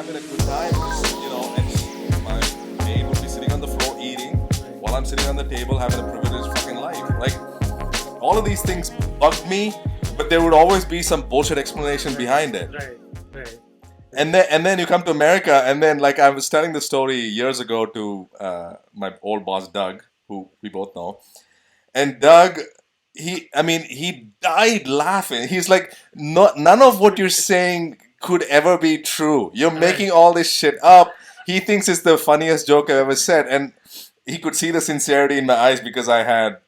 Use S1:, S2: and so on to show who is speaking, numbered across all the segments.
S1: having a good time, and my maid would be sitting on the floor eating while I'm sitting on the table having a privileged fucking life. Like, all of these things bugged me, but there would always be some bullshit explanation behind it.
S2: Right.
S1: And then you come to America, and then, like, I was telling the story years ago to my old boss Doug, who we both know, and Doug, he died laughing. He's like, none of what you're saying could ever be true. You're making all this shit up. He thinks it's the funniest joke I've ever said, and he could see the sincerity in my eyes because I had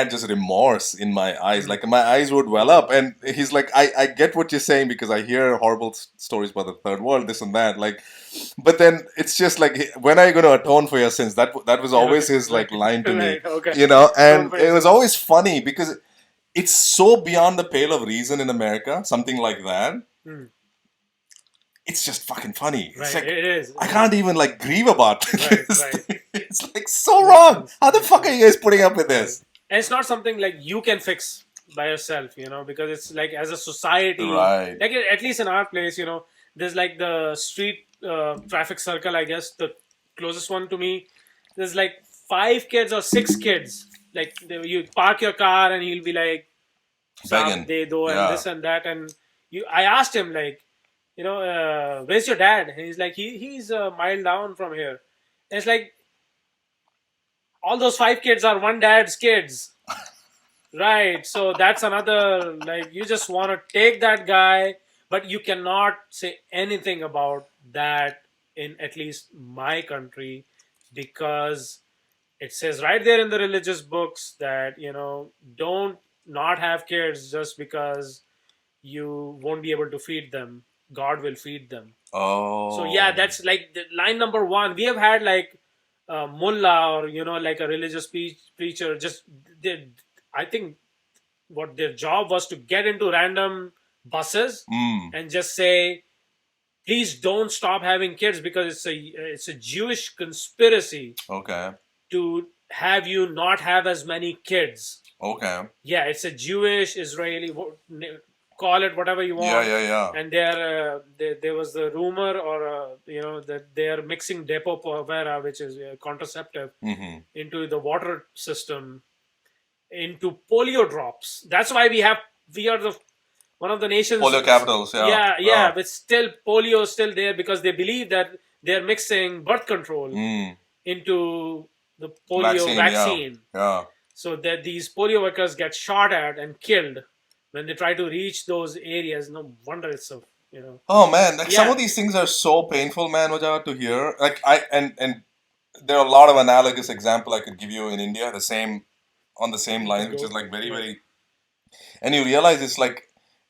S1: just remorse in my eyes. Like, my eyes would well up. And he's like, I get what you're saying because I hear horrible stories about the third world, this and that. Like, but then it's just like, when are you going to atone for your sins? That was always his, like, line to me. And it was always funny because it's so beyond the pale of reason in America, something like that. It's just fucking funny. It's like,
S2: it is.
S1: I can't even, like, grieve about this.
S2: Right.
S1: It's like so wrong. How the fuck are you guys putting up with this?
S2: And it's not something like you can fix by yourself, because it's like, as a society,
S1: Right.
S2: like at least in our place, there's like the street traffic circle, I guess, the closest one to me. There's like 5 kids or 6 kids. Like, you park your car and he'll be like,
S1: Begging.
S2: they do and this and that. And I asked him, like, where's your dad? And he's like, he's a mile down from here. And it's like, all those 5 kids are one dad's kids. Right. So that's another, like, you just want to take that guy, but you cannot say anything about that in at least my country, because it says right there in the religious books that, don't not have kids just because you won't be able to feed them. God will feed them.
S1: Oh.
S2: So yeah, that's like the line number 1. We have had like mullah or like a religious preacher. Just I think what their job was to get into random buses and just say, please don't stop having kids because it's a Jewish conspiracy.
S1: Okay.
S2: To have you not have as many kids.
S1: Okay.
S2: Yeah, it's a Jewish, Israeli, call it whatever you want.
S1: Yeah.
S2: And there was the rumor, or that they are mixing Depo-Provera, which is a contraceptive, into the water system, into polio drops. That's why we are one of the nations.
S1: Polio capitals. Yeah.
S2: But still polio is still there because they believe that they're mixing birth control into the polio vaccine.
S1: Yeah.
S2: So that these polio workers get shot at and killed when they try to reach those areas. No wonder it's so,
S1: Oh man, like, some of these things are so painful, man, Vaja, to hear. Like, and there are a lot of analogous example I could give you in India, on the same line, which is like very, very, and you realize it's like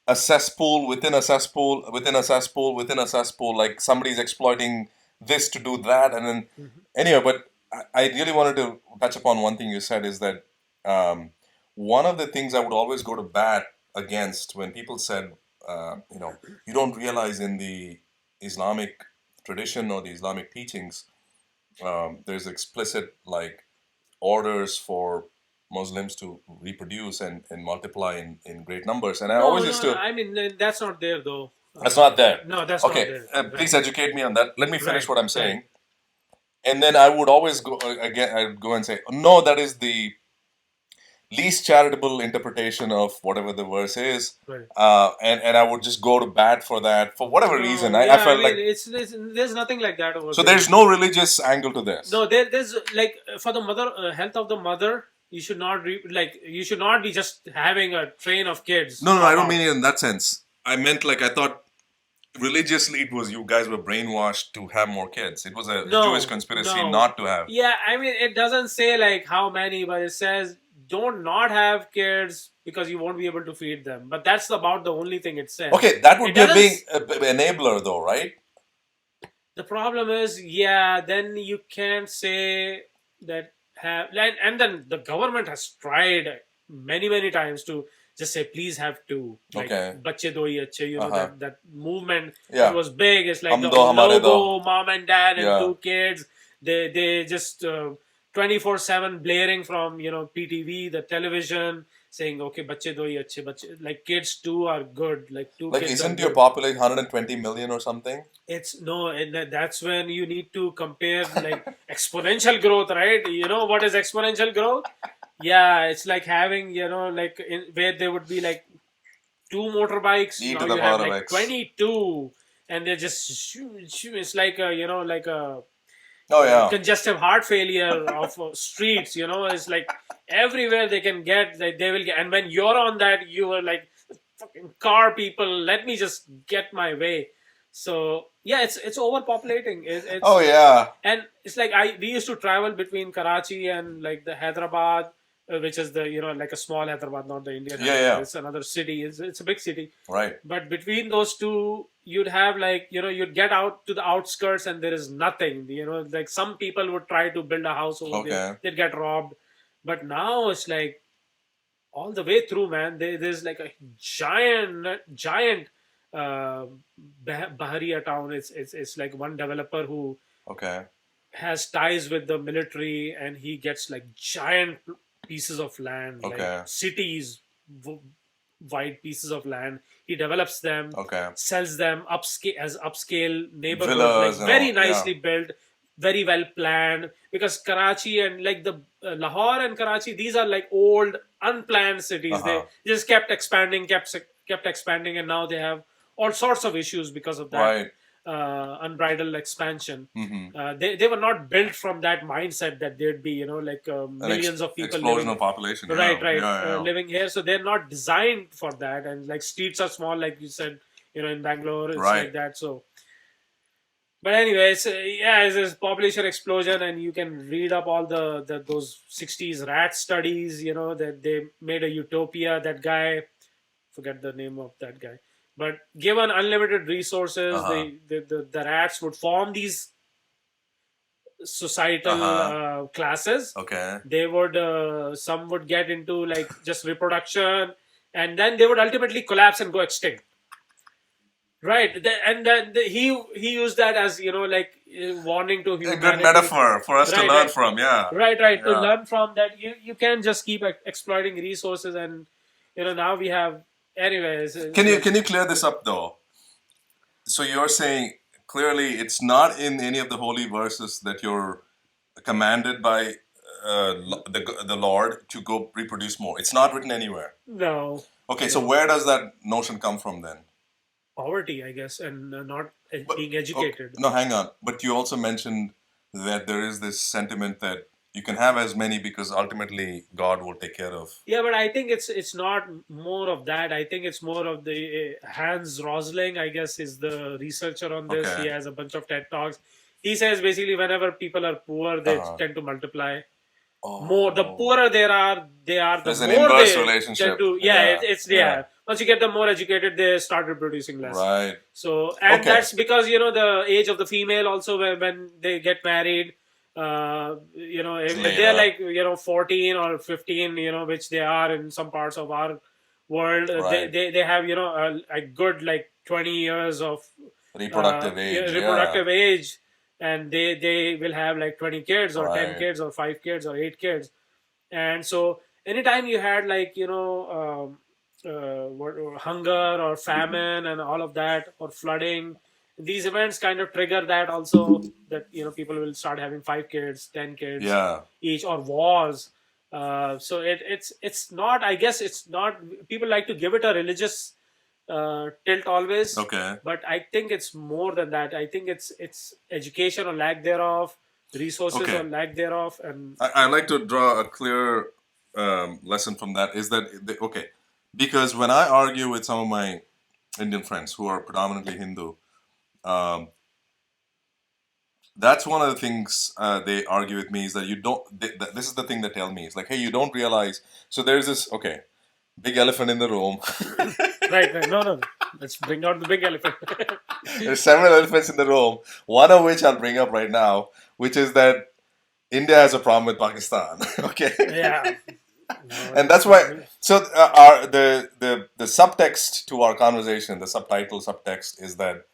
S1: a cesspool within a cesspool within a cesspool within a cesspool. Like, somebody's exploiting this to do that, and then anyway. But I really wanted to touch upon one thing you said, is that one of the things I would always go to bat against when people said, you don't realize in the Islamic tradition or the Islamic teachings, there's explicit, like, orders for Muslims to reproduce and multiply in great numbers. And I always used to...
S2: I mean, that's not there, though.
S1: That's not there?
S2: No, that's not there.
S1: Okay, please educate me on that. Let me finish what I'm saying. And then I would always go and say, no, that is the least charitable interpretation of whatever the verse is.
S2: Right.
S1: And I would just go to bat for that for whatever reason. I felt like...
S2: there's nothing like that over
S1: So
S2: there.
S1: there's no religious angle to this?
S2: No, there's like, for the mother, health of the mother, you should not be just having a train of kids.
S1: No, I don't mean it in that sense. I meant, like, I thought religiously it was you guys were brainwashed to have more kids. It was a Jewish conspiracy not to have.
S2: Yeah, I mean, it doesn't say like how many, but it says don't not have kids because you won't be able to feed them. But that's about the only thing it says.
S1: Okay, that would be a big enabler though, right?
S2: The problem is, then you can't say that and then the government has tried many times to just say, please have 2. Like, Bache do hi achhe, that movement, it was big. It's like the logo, mom and dad and 2 kids. They just 24/7 blaring from, PTV, the television, saying, okay, bache do hi achhe, bache, like kids too are good, like two
S1: Like,
S2: kids are
S1: isn't your
S2: good.
S1: population 120 million or something?
S2: It's no, and that's when you need to compare like exponential growth, right? You know what is exponential growth? Yeah, it's like having, like where there would be like two motorbikes,
S1: E
S2: now
S1: to the
S2: you have
S1: power of
S2: like
S1: X.
S2: 22, and they're just it's like a, like a
S1: Oh, yeah.
S2: congestive heart failure of streets. It's like everywhere they can get, like they will get, and when you're on that, you are like, fucking car people, let me just get my way. So yeah, it's overpopulating.
S1: Oh,
S2: It's
S1: yeah.
S2: and it's like we used to travel between Karachi and like the Hyderabad, which is the, like a small Hyderabad, not the Indian
S1: Yeah,
S2: Hyderabad.
S1: yeah.
S2: It's another city. It's a big city.
S1: Right.
S2: But between those two, you'd have like, you'd get out to the outskirts and there is nothing. Like some people would try to build a house over there,
S1: Okay.
S2: they'd get robbed. But now it's like all the way through, man. There's like a giant uh, Bahariya town. It's like one developer who
S1: Okay.
S2: has ties with the military, and he gets like giant pieces of land, like
S1: Okay.
S2: cities, w- wide pieces of land. He develops them,
S1: Okay.
S2: sells them upscale neighborhoods, like
S1: Villas and
S2: very
S1: all. Yeah.
S2: nicely built, very well planned. Because Karachi and like the Lahore and Karachi, these are like old unplanned cities.
S1: Uh-huh.
S2: They just kept expanding, kept expanding, and now they have all sorts of issues because of that.
S1: Right.
S2: Unbridled expansion.
S1: Mm-hmm.
S2: They were not built from that mindset that there'd be, like millions of people
S1: explosion
S2: living,
S1: of population.
S2: right,
S1: Yeah.
S2: right,
S1: Yeah, yeah.
S2: living here. So they're not designed for that, and like streets are small, like you said, in Bangalore, it's
S1: Right.
S2: like that. So, but anyways, yeah, it's this population explosion, and you can read up all those 60s rat studies. That they made a utopia. That guy, forget the name of that guy, but given unlimited resources,
S1: Uh-huh.
S2: the rats would form these societal classes.
S1: Okay.
S2: They would some would get into like just reproduction, and then they would ultimately collapse and go extinct. Right. And then he used that as, like warning to
S1: A
S2: humanity.
S1: good metaphor for us to
S2: Right,
S1: learn
S2: right.
S1: from. Yeah.
S2: Right. To
S1: Yeah.
S2: learn from that, you can't just keep exploiting resources, and now we have, anyways.
S1: Can you clear this up though? So you're saying clearly it's not in any of the holy verses that you're commanded by the Lord to go reproduce more. It's not written anywhere.
S2: No.
S1: Okay, so where does that notion come from then?
S2: Poverty, I guess, and not
S1: But-
S2: being educated.
S1: No, hang on. But you also mentioned that there is this sentiment that you can have as many because ultimately God will take care of.
S2: Yeah, but I think it's not more of that. I think it's more of the Hans Rosling, I guess, is the researcher on this.
S1: Okay.
S2: He has a bunch of TED Talks. He says basically whenever people are poor, they tend to multiply. More the poorer they are the
S1: There's an
S2: more
S1: inverse
S2: they
S1: relationship.
S2: tend to.
S1: Yeah.
S2: It's
S1: Yeah.
S2: Once you get them more educated, they start reproducing less.
S1: Right.
S2: So, and
S1: Okay.
S2: that's because the age of the female also, when they get married, if they're like 14 or 15, which they are in some parts of our world,
S1: Right.
S2: they have a good like 20 years of
S1: Reproductive age.
S2: reproductive age, and they will have like 20 kids or 10
S1: Right.
S2: kids or 5 kids or 8 kids. And so anytime you had like hunger or famine and all of that, or flooding, these events kind of trigger that also, that people will start having 5 kids, 10 kids
S1: Yeah.
S2: each, or wars. So it's not, I guess it's not, people like to give it a religious tilt always.
S1: Okay.
S2: But I think it's more than that. I think it's education or lack thereof, resources
S1: Okay.
S2: or lack thereof. And
S1: I like to draw a clear lesson from that is that, okay, because when I argue with some of my Indian friends who are predominantly Hindu, that's one of the things they argue with me is that you don't, this is the thing they tell me. It's like, hey, you don't realize. So there's this, okay, big elephant in the room.
S2: right. No. Let's bring out the big elephant.
S1: There's several elephants in the room, one of which I'll bring up right now, which is that India has a problem with Pakistan. Okay.
S2: Yeah.
S1: And that's why. So the subtext to our conversation, the subtitle subtext is that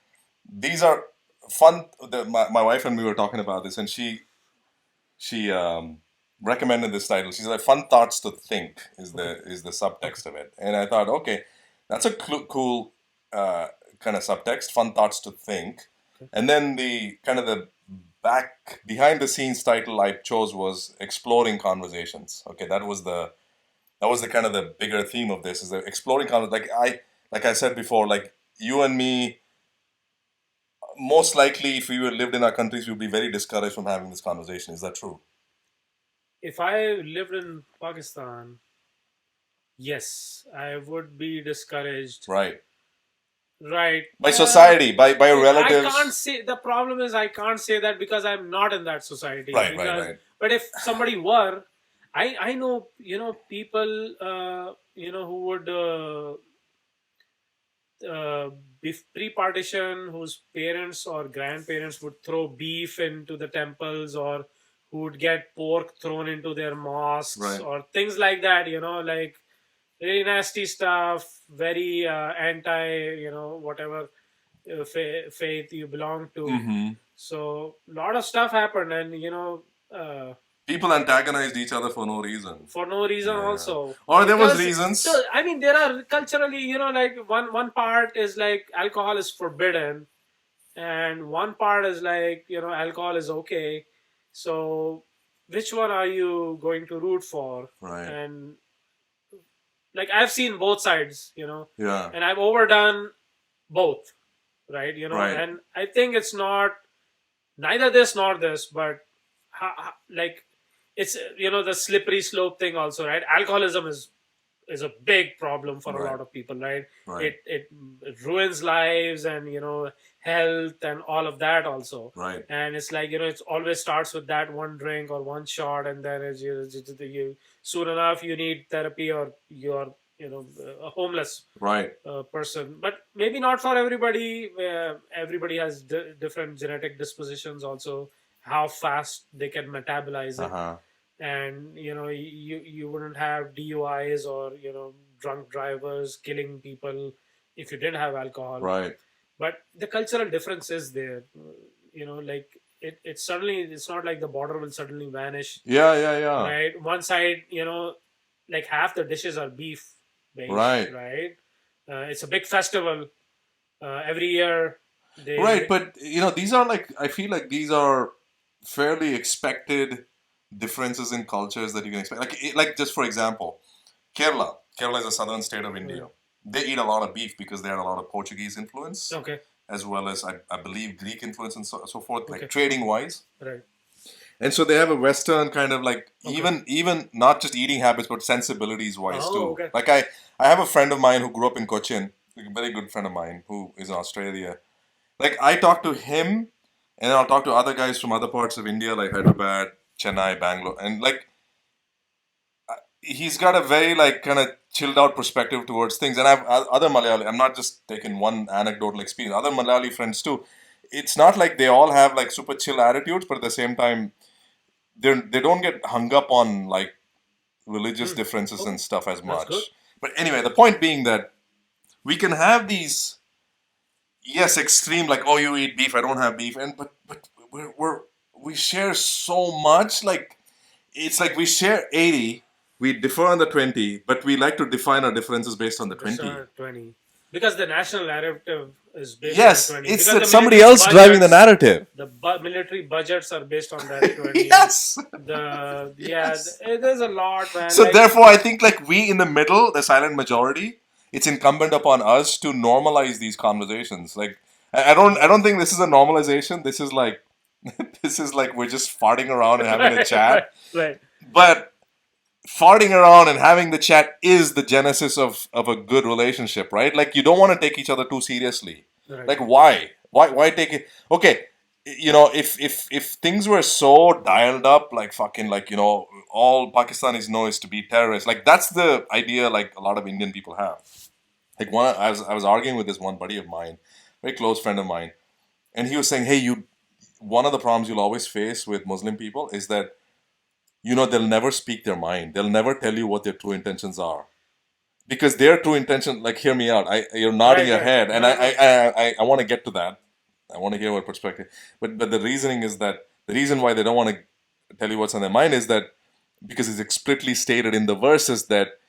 S1: these are fun. My wife and me were talking about this, and she recommended this title. She's like, "Fun Thoughts to Think" is the subtext of it, and I thought, okay, that's a cool kind of subtext. Fun thoughts to think, and then the kind of the behind the scenes title I chose was "Exploring Conversations." Okay, that was the kind of the bigger theme of this, is the exploring like I said before, like you and me, most likely if we were lived in our countries, we'd be very discouraged from having this conversation. Is that true?
S2: If I lived in Pakistan, yes, I would be discouraged.
S1: Right.
S2: Right.
S1: By society, by your relatives.
S2: I can't say, the problem is I can't say that because I'm not in that society.
S1: Right, right.
S2: But if somebody were, I know, people, who would pre-partition, whose parents or grandparents would throw beef into the temples, or who would get pork thrown into their mosques,
S1: Right.
S2: or things like that, like very nasty stuff, very anti, whatever faith you belong to.
S1: Mm-hmm.
S2: So a lot of stuff happened, and
S1: people antagonized each other for no reason.
S2: For no reason, also.
S1: Or there was reasons.
S2: So I mean, there are culturally, like one part is like alcohol is forbidden, and one part is like, alcohol is okay. So which one are you going to root for?
S1: Right.
S2: And like I've seen both sides,
S1: Yeah.
S2: and I've overdone both, right?
S1: Right.
S2: And I think it's not neither this nor this, but like it's the slippery slope thing also, right? Alcoholism is a big problem for a lot of people, right? It ruins lives and health and all of that also,
S1: right?
S2: And it's like it always starts with that one drink or one shot, and then as you soon enough you need therapy, or you're a homeless person. But maybe not for everybody. Everybody has different genetic dispositions also, how fast they can metabolize it. And you wouldn't have DUIs or drunk drivers killing people if you didn't have alcohol,
S1: right?
S2: But the cultural difference is there, like it's not like the border will suddenly vanish.
S1: Yeah.
S2: Right, one side, like half the dishes are beef based, right? It's a big festival every year.
S1: Right, but these are like, I feel like these are fairly expected differences in cultures that you can expect. Like just for example, Kerala is a southern state of India. They eat a lot of beef because they had a lot of Portuguese influence, as well as I believe Greek influence and so forth, like trading wise,
S2: right?
S1: And so they have a Western kind of like even not just eating habits but sensibilities wise too. Like I have a friend of mine who grew up in Cochin, a very good friend of mine who is in Australia. Like I talk to him, and I'll talk to other guys from other parts of India, like Hyderabad, Chennai, Bangalore, and like he's got a very like kind of chilled out perspective towards things. And I've other Malayali. I'm not just taking one anecdotal experience. Other Malayali friends too. It's not like they all have like super chill attitudes, but at the same time, they don't get hung up on like religious differences and stuff as much. But anyway, the point being that we can have these, yes, extreme, like, oh, you eat beef, I don't have beef, and but we share so much. Like it's like we share 80, we differ on the 20, but we like to define our differences based on the 20.
S2: Because the national narrative is based on 20.
S1: Yes, it's somebody else driving the narrative.
S2: The military budgets are based on that 20.
S1: Yes.
S2: There's a lot, man.
S1: So therefore, I think like we in the middle, the silent majority, it's incumbent upon us to normalize these conversations. Like I don't think this is a normalization. This is like we're just farting around and having a chat.
S2: Right.
S1: But farting around and having the chat is the genesis of a good relationship, right? Like you don't want to take each other too seriously.
S2: Right.
S1: Like why take it? Okay, if things were so dialed up, like fucking like all Pakistanis know is to be terrorists. Like that's the idea like a lot of Indian people have. Like I was arguing with this one buddy of mine, very close friend of mine, and he was saying, hey, one of the problems you'll always face with Muslim people is that they'll never speak their mind. They'll never tell you what their true intentions are, because their true intention, like, hear me out. You're nodding your head, and I want to get to that. I want to hear what perspective. But the reasoning is that the reason why they don't want to tell you what's on their mind is that because it's explicitly stated in the verses that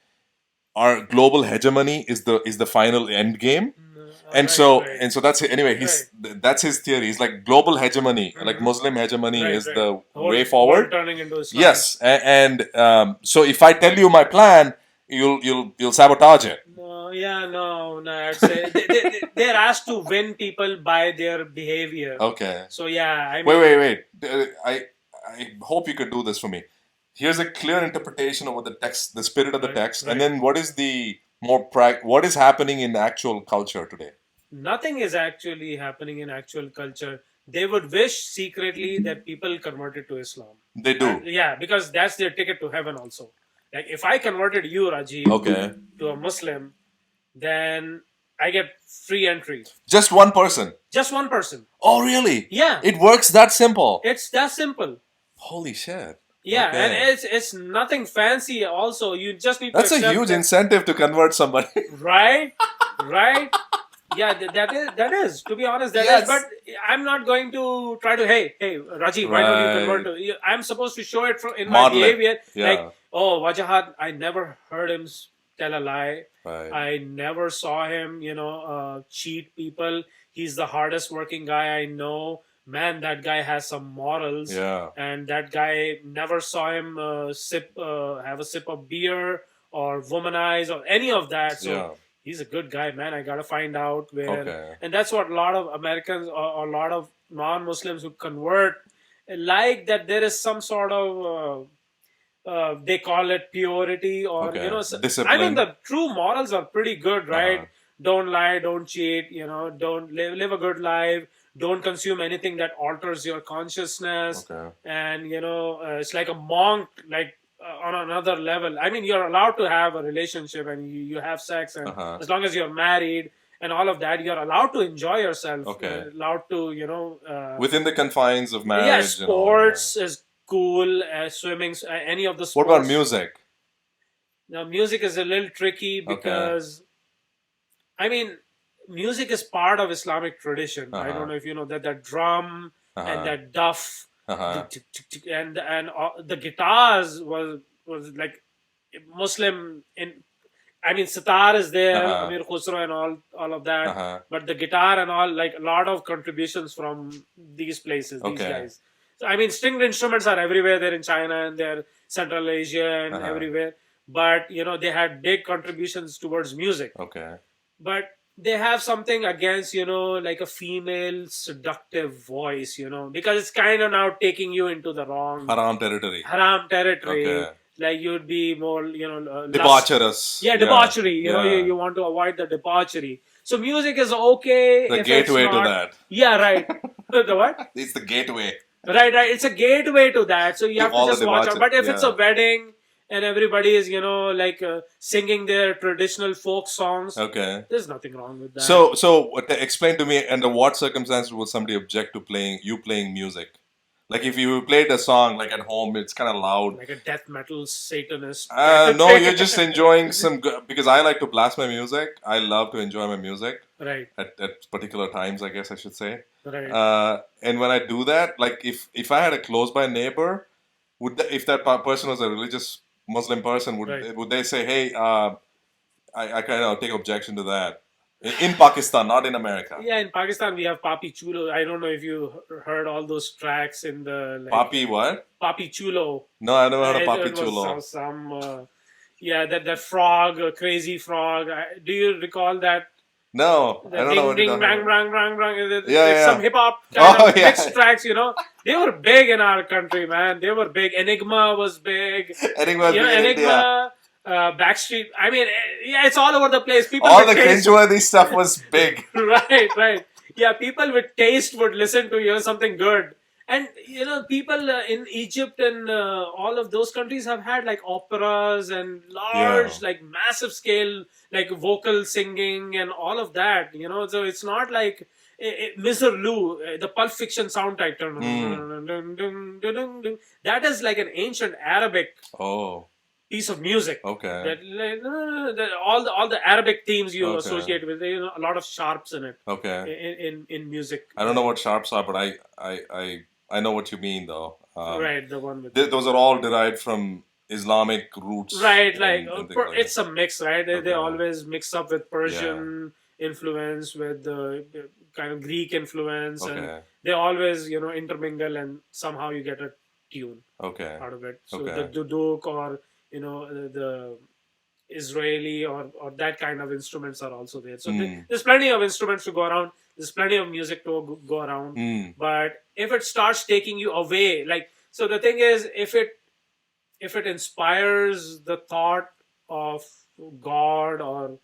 S1: our global hegemony is the final end game. And so that's it. Anyway, that's his theory. He's like global hegemony, like Muslim hegemony is the way forward.
S2: Turning into Islam.
S1: Yes, and so if I tell you my plan, you'll sabotage it.
S2: No. I'd say they're asked to win people by their behavior.
S1: Okay.
S2: So yeah, I mean,
S1: wait. I hope you could do this for me. Here's a clear interpretation of what the text, the spirit of the text, and then what is the what is happening in actual culture today?
S2: Nothing is actually happening in actual culture. They would wish secretly that people converted to Islam.
S1: They do.
S2: Because that's their ticket to heaven also. Like if I converted you, Rajiv, to a Muslim, then I get free entry.
S1: Just one person?
S2: Just one person.
S1: Oh, really?
S2: Yeah.
S1: It works that simple?
S2: It's that simple.
S1: Holy shit.
S2: Yeah, and it's nothing fancy also. You just need to
S1: That's a huge incentive to convert somebody.
S2: Right? Yeah, that is. To be honest, that is. But I'm not going to try to, hey, Rajiv, why don't you convert to... I'm supposed to show it in my behavior. Yeah. Like, oh, Wajahat, I never heard him tell a lie.
S1: Right.
S2: I never saw him, cheat people. He's the hardest working guy I know. Man, that guy has some morals.
S1: Yeah.
S2: And that guy, never saw him have a sip of beer or womanize or any of that. So he's a good guy, man. I gotta find out where. Okay. And that's what a lot of Americans or a lot of non-Muslims who convert like, that there is some sort of they call it purity or discipline. I mean, the true morals are pretty good, right? Don't lie, don't cheat, don't live a good life. Don't consume anything that alters your consciousness. Okay. And, it's like a monk, like on another level. I mean, you're allowed to have a relationship and you have sex. And as long as you're married and all of that, you're allowed to enjoy yourself. Okay. Allowed to,
S1: within the confines of marriage.
S2: Yeah, sports is cool. Swimming, any of the sports.
S1: What about music?
S2: Now, music is a little tricky because, I mean, music is part of Islamic tradition. I don't know if you know that drum and that duff and the guitars was like Muslim I mean, sitar is there, Amir Khusro and all of that, but the guitar and all, like a lot of contributions from these places, these guys. So I mean, stringed instruments are everywhere. They're in China and they're Central Asia and everywhere. But they had big contributions towards music. Okay, but they have something against, like a female seductive voice, because it's kind of now taking you into the wrong...
S1: Haram territory.
S2: Okay. Like you'd be more,
S1: debaucherous.
S2: Yeah, debauchery. You want to avoid the debauchery. So music is okay.
S1: The gateway to that.
S2: Yeah, right. The what?
S1: It's the gateway.
S2: Right. It's a gateway to that. So you have to just watch out. But if it's a wedding... and everybody is, singing their traditional folk songs. Okay. There's nothing wrong with that.
S1: So explain to me, under what circumstances would somebody object to playing music? Like if you played a song like at home, it's kind of loud.
S2: Like a death metal satanist.
S1: No, you're just enjoying because I like to blast my music. I love to enjoy my music.
S2: Right.
S1: At particular times, I guess I should say.
S2: Right.
S1: And when I do that, like if I had a close by neighbor, if that person was a religious Muslim person, would they say, hey, I kind of take objection to that? In Pakistan, not in America.
S2: Yeah, in Pakistan we have Papi Chulo. I don't know if you heard all those tracks in the...
S1: Papi what?
S2: Papi Chulo.
S1: No, I never heard of Papi Chulo.
S2: That frog, crazy frog. Do you recall that?
S1: No, I don't know what
S2: you're talking about.
S1: Yeah.
S2: Some hip-hop kind of mixed tracks, They were big in our country, man. They were big. Enigma was big. Enigma, Backstreet. I mean, it's all over the place. People
S1: all the cringeworthy stuff was big.
S2: Right. Yeah, people with taste would listen to, something good. And, people in Egypt and all of those countries have had like operas and large, like massive scale, like vocal singing and all of that, So it's not like Mr. Lou, the Pulp Fiction soundtrack. That is like an ancient Arabic piece of music.
S1: Okay.
S2: All the Arabic themes you associate with, a lot of sharps in it.
S1: Okay.
S2: In music.
S1: I don't know what sharps are, but I know what you mean though.
S2: Right, the one with...
S1: Those are all derived from Islamic roots.
S2: Right, like
S1: and things like
S2: it's
S1: that.
S2: a mix, right? They
S1: Okay.
S2: always mix up with Persian influence, with the kind of Greek influence, and
S1: Okay.
S2: they always, intermingle, and somehow you get a tune
S1: Okay.
S2: out of it. So
S1: Okay.
S2: the duduk, or the Israeli, or that kind of instruments are also there. So there's plenty of instruments to go around. There's plenty of music to go around. But if it starts taking you away, so the thing is, if it inspires the thought of God, or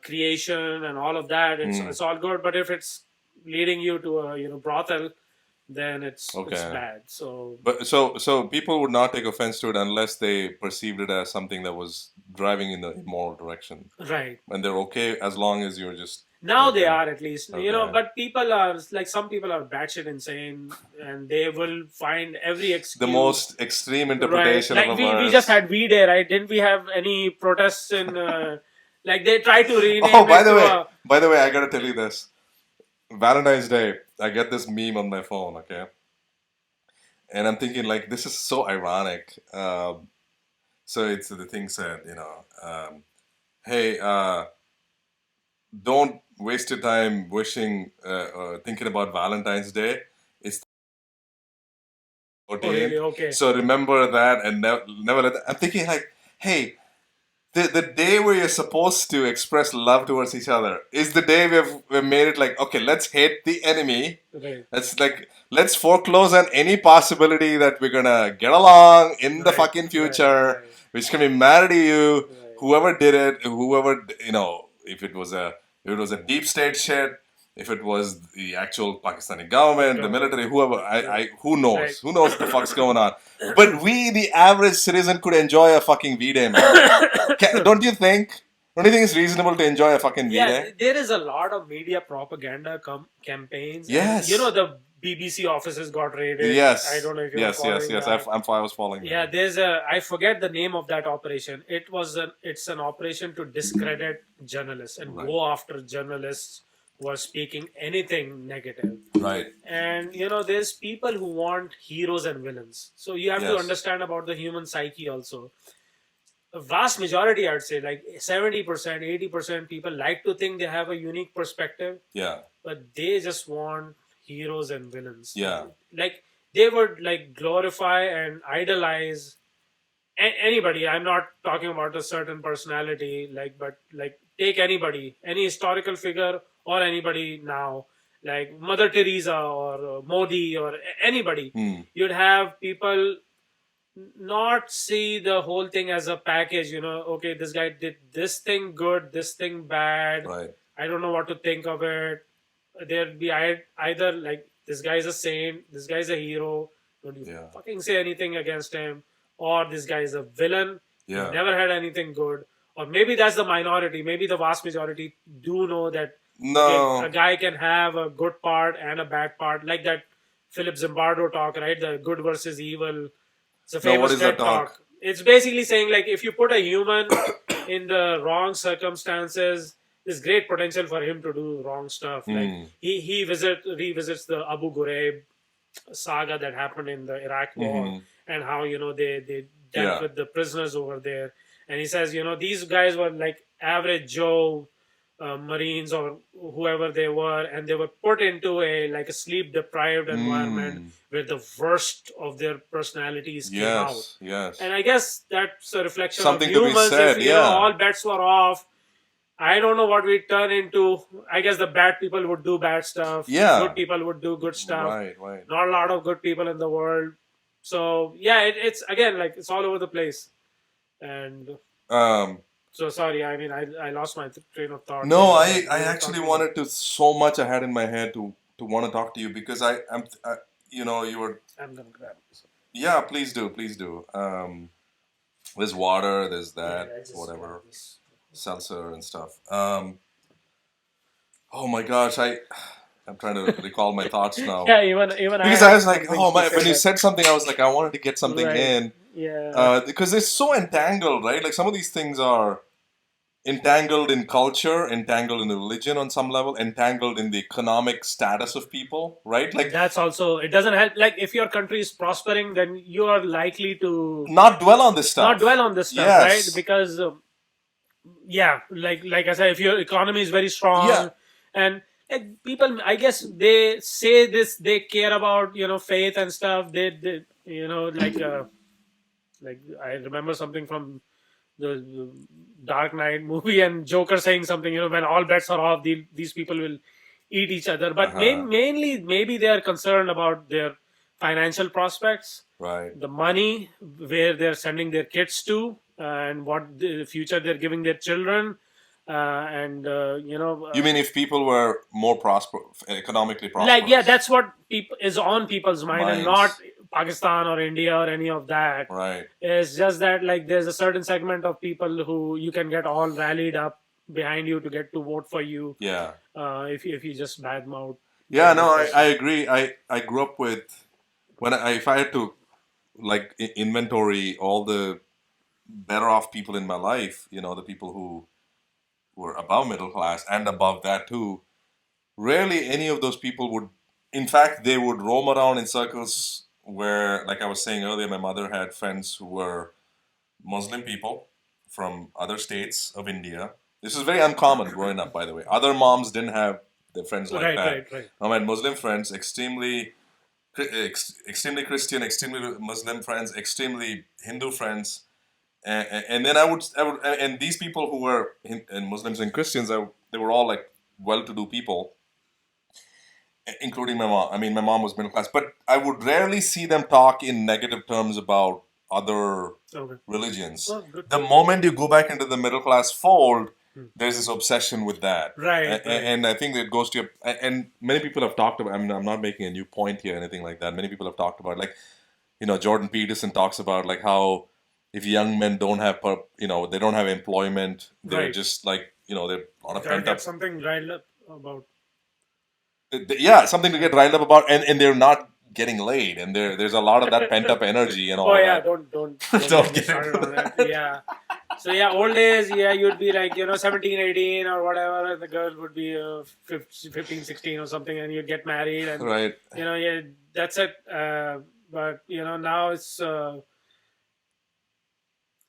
S2: creation and all of that, it's all good. But if it's leading you to a brothel, then it's bad.
S1: So people would not take offense to it unless they perceived it as something that was driving in the immoral direction.
S2: Right.
S1: And they're okay as long as you're just...
S2: Now they are, at least, but people are, some people are batshit insane, and they will find every excuse.
S1: The most extreme interpretation
S2: of a verse. We just had V-Day, right? Didn't we have any protests in, they try to rename
S1: by the way, I gotta tell you this. Valentine's Day, I get this meme on my phone, okay? And I'm thinking, this is so ironic. So it's the thing said, hey, don't waste your time wishing, thinking about Valentine's Day. It's 14.
S2: really? Okay.
S1: So remember that and never let that. I'm thinking, hey, the day where you're supposed to express love towards each other is the day we've made it okay, let's hate the enemy.
S2: Right.
S1: Let's foreclose on any possibility that we're gonna get along in the fucking future.
S2: Right.
S1: We're just gonna be mad at you. Right. Whoever did it, whoever, if it was a deep state shit, if it was the actual Pakistani government, the military, whoever, who knows? Right. Who knows what the fuck's going on? But we, the average citizen, could enjoy a fucking V-Day, man. Don't you think? Don't you think it's reasonable to enjoy a fucking V-Day?
S2: Yeah, there is a lot of media propaganda campaigns.
S1: Yes.
S2: The BBC offices got raided.
S1: Yes.
S2: I don't know if you're following
S1: Yes. I was following.
S2: Yeah, there's I forget the name of that operation. It's an operation to discredit journalists and go after journalists who are speaking anything negative.
S1: Right. And
S2: there's people who want heroes and villains. So you have to understand about the human psyche also. A vast majority, I'd say, 70%, 80% people like to think they have a unique perspective.
S1: Yeah.
S2: But they just want heroes and villains.
S1: Yeah.
S2: They would glorify and idolize anybody. I'm not talking about a certain personality, but take anybody, any historical figure, or anybody now, like Mother Teresa or Modi or anybody. You'd have people not see the whole thing as a package. Okay, this guy did this thing good, this thing bad.
S1: Right.
S2: I don't know what to think of it. There'd be either this guy's a saint, this guy's a hero, don't you fucking say anything against him, or this guy is a villain.
S1: Yeah.
S2: He never had anything good. Or maybe that's the minority. Maybe the vast majority do know that a guy can have a good part and a bad part, like that Philip Zimbardo talk, right? The good versus evil. It's a famous TED talk. It's basically saying, if you put a human in the wrong circumstances, there's great potential for him to do wrong stuff. He revisits the Abu Ghraib saga that happened in the Iraq War, and how they dealt with the prisoners over there. And he says, these guys were average Joe Marines or whoever they were, and they were put into a sleep deprived environment where the worst of their personalities came out.
S1: Yes.
S2: And I guess that's a reflection
S1: Something
S2: of humans.
S1: To be said,
S2: If all bets were off, I don't know what we'd turn into. I guess the bad people would do bad stuff.
S1: Yeah.
S2: Good people would do good stuff.
S1: Right.
S2: Not a lot of good people in the world. So it's again it's all over the place. And so sorry, I lost my train of thought.
S1: No, I actually wanted to so much I had in my head to want to talk to you, because you were...
S2: I'm gonna grab it.
S1: Yeah, please do. There's water, there's that, whatever, seltzer and stuff. Oh my gosh, I'm trying to recall my thoughts now.
S2: Yeah, even
S1: because I was like, oh my, when you said something, I was like, I wanted to get something in.
S2: Yeah.
S1: Because it's so entangled, right? Some of these things are entangled in culture, entangled in the religion on some level, entangled in the economic status of people, right? Like
S2: that's also, it doesn't help. Like if your country is prospering, then you are likely to
S1: not dwell on this
S2: not
S1: stuff.
S2: dwell on this stuff, right?
S1: Yes.
S2: Because yeah, like I said, if your economy is very
S1: Yeah.
S2: strong, and like, people, I guess they say this, they care about faith and stuff. They like I remember something from the Dark Knight movie and Joker saying something, when all bets are off, these people will eat each other. But mainly, maybe they are concerned about their financial prospects,
S1: Right.
S2: the money, where they're sending their kids to, and what the future they're giving their children.
S1: You mean if people were more economically
S2: like, yeah,
S1: prosperous?
S2: that's what is on people's mind, and not
S1: Minds.
S2: Pakistan or India or any of that.
S1: Right.
S2: It's just that, like, there's a certain segment of people who you can get all rallied up behind you to get to vote for you.
S1: Yeah.
S2: If you just badmouth.
S1: Yeah, no, I agree. I grew up with if I had to like inventory all the better off people in my life, the people who were above middle class and above that too, rarely any of those people would, in fact, they would roam around in circles where, like I was saying earlier, my mother had friends who were Muslim people from other states of India. This is very uncommon growing up, by the way. Other moms didn't have their friends like
S2: Right,
S1: that.
S2: right.
S1: I had Muslim friends, extremely Christian, extremely Muslim friends, extremely Hindu friends, and then and these people who were and Muslims and Christians, they were all like well-to-do people, including my mom. I mean, my mom was middle class, but I would rarely see them talk in negative terms about other religions.
S2: Oh, good.
S1: The moment you go back into the middle class fold, there's this obsession with that.
S2: Right.
S1: And I think it goes to and many people have talked about, I mean, I'm not making a new point here or anything like that. Many people have talked about, like, Jordan Peterson talks about, like, how if young men don't have, they don't have employment, they're just like, they're on a pent up.
S2: Something riled up about.
S1: Yeah, something to get riled up about, and they're not getting laid, and there's a lot of that pent up energy and all.
S2: Oh yeah,
S1: that.
S2: don't get started on that. Yeah. So yeah, old days, yeah, you'd be like 17, 18 or whatever, and the girl would be 15, 16 or something, and you'd get married, and
S1: right.
S2: Yeah, that's it. But now it's.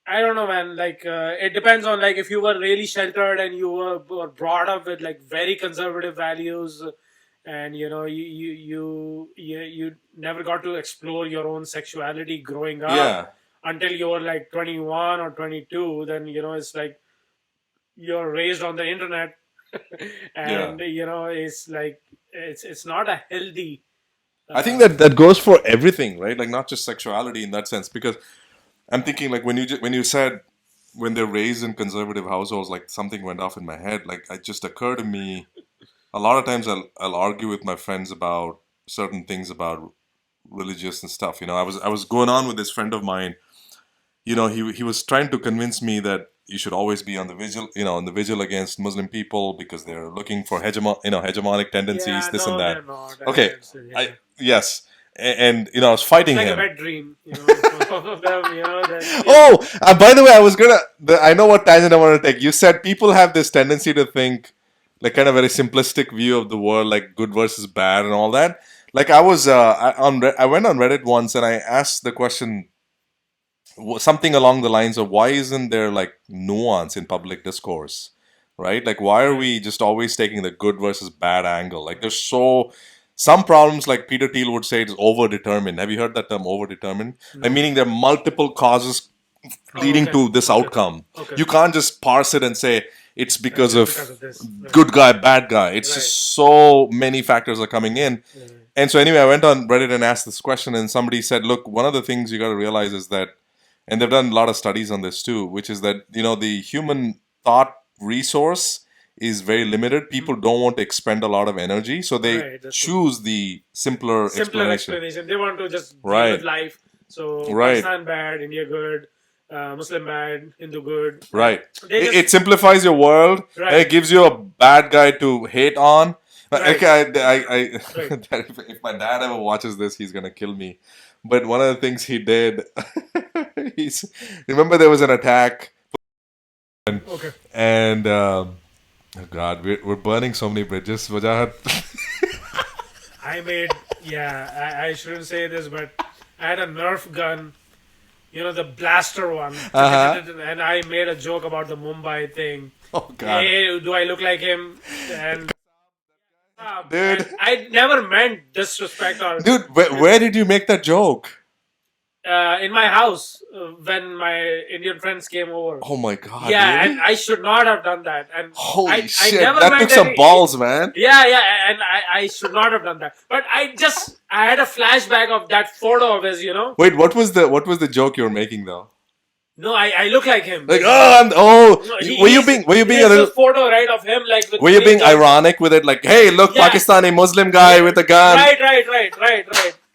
S2: I don't know, man. Like, it depends on, like, if you were really sheltered and you were brought up with like very conservative values, and you never got to explore your own sexuality growing up until you were like 21 or 22. Then it's like you're raised on the internet, and it's like it's not a healthy.
S1: I think that goes for everything, right? Like, not just sexuality in that sense, because I'm thinking, like, when you said when they're raised in conservative households, like, something went off in my head. Like, it just occurred to me, a lot of times I'll argue with my friends about certain things about religious and stuff. I was going on with this friend of mine. He was trying to convince me that you should always be on the vigil against Muslim people because they're looking for hegemonic tendencies, this and that.
S2: They're not.
S1: Okay, yes. And I was fighting
S2: it's like
S1: him.
S2: a wet dream, of them,
S1: by the way, I know what tangent I want to take. You said people have this tendency to think, like, kind of very simplistic view of the world, like good versus bad and all that. Like, I was I went on Reddit once and I asked the question, something along the lines of, why isn't there like nuance in public discourse, right? Like, why are we just always taking the good versus bad angle? Like, there's some problems, like Peter Thiel would say, it's overdetermined. Have you heard that term, overdetermined?
S2: No.
S1: Meaning there are multiple causes leading to this outcome.
S2: Okay.
S1: You can't just parse it and say it's because of
S2: this. Right.
S1: Good guy, bad guy. It's just so many factors are coming in.
S2: Right.
S1: And so anyway, I went on Reddit and asked this question, and somebody said, look, one of the things you got to realize is that, and they've done a lot of studies on this too, which is that, the human thought resource is very limited. People don't want to expend a lot of energy, so they choose the simpler explanation.
S2: They want to just deal with life. So Pakistan bad, India good, Muslim bad, Hindu good.
S1: Right. It simplifies your world. Right. And it gives you a bad guy to hate on. Right. If my dad ever watches this, he's gonna kill me. But one of the things he did, remember there was an attack
S2: Okay.
S1: And oh God, we're burning so many bridges. Wajahat.
S2: I made, yeah, I shouldn't say this, but I had a Nerf gun, the blaster one,
S1: Uh-huh.
S2: and I made a joke about the Mumbai thing.
S1: Oh God,
S2: Hey, do I look like him? And
S1: dude,
S2: I never meant disrespect or
S1: dude, where did you make that joke?
S2: in my house when my Indian friends came over.
S1: Oh my God,
S2: Yeah, and
S1: really?
S2: I should not have done that. And
S1: Holy
S2: I
S1: shit,
S2: never
S1: that took
S2: meant
S1: some
S2: any.
S1: balls, man.
S2: Yeah, and I should not have done that. But I had a flashback of that photo of his.
S1: Wait, what was the joke you were making though?
S2: No, I look like him,
S1: Like,
S2: basically.
S1: oh,
S2: No,
S1: were you being a
S2: he's the
S1: little,
S2: photo, right, of him, like, with
S1: were you
S2: three
S1: being
S2: guns.
S1: ironic with it? Like, hey, look,
S2: Yeah.
S1: Pakistani Muslim guy with a gun.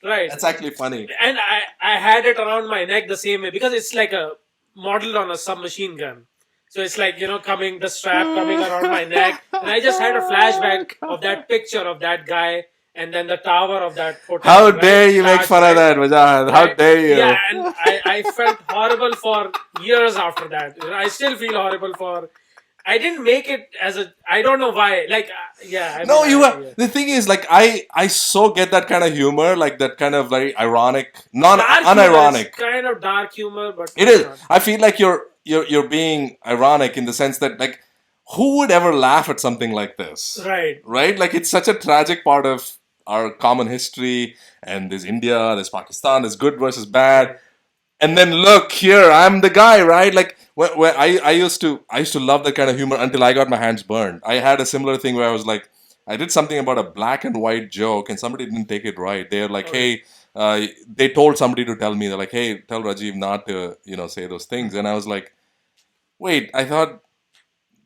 S2: Right.
S1: That's actually funny.
S2: And I had it around my neck the same way because it's like a modeled on a submachine gun. So it's like, the strap coming around my neck. And I just had a flashback of that picture of that guy and then the tower of that hotel.
S1: How
S2: right?
S1: dare you make
S2: Taj,
S1: fun of
S2: right?
S1: that, Wajahat? How
S2: Right?
S1: dare you?
S2: Yeah, and I felt horrible for years after that. I still feel horrible for. I didn't make it as a. I don't know why. Like,
S1: No, you are. The thing is, like, I so get that kind of humor, like that kind of very ironic,
S2: Dark humor.
S1: unironic.
S2: It's kind of dark humor, but
S1: It is. I feel like you're being ironic in the sense that, like, who would ever laugh at something like this?
S2: Right.
S1: Right? Like, it's such a tragic part of our common history, and there's India, there's Pakistan, there's good versus bad.
S2: Right.
S1: And then look here, I'm the guy, right? Like where I used to love that kind of humor until I got my hands burned. I had a similar thing where I was like, I did something about a black and white joke, and somebody didn't take it right. They're like, hey, they told somebody to tell me. They're like, hey, tell Rajiv not to say those things. And I was like, wait, I thought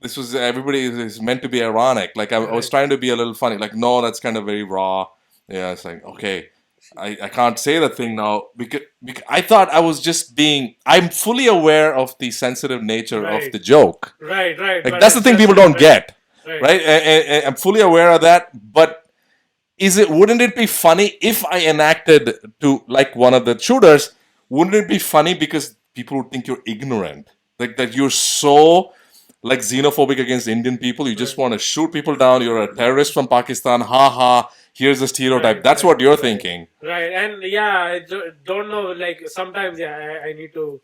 S1: this was everybody is meant to be ironic. Like I was trying to be a little funny. Like no, that's kind of very raw. Yeah, it's like okay. I can't say that thing now because I thought I was just being. I'm fully aware of the sensitive nature of the joke.
S2: Right.
S1: Like that's the thing people don't get, right? And I'm fully aware of that. But wouldn't it be funny if I enacted to like one of the shooters? Wouldn't it be funny because people would think you're ignorant, like that you're so like xenophobic against Indian people. You just want to shoot people down. You're a terrorist from Pakistan. Ha ha. Here's a stereotype. That's what you're thinking.
S2: Right. And I don't know. Like sometimes, I need to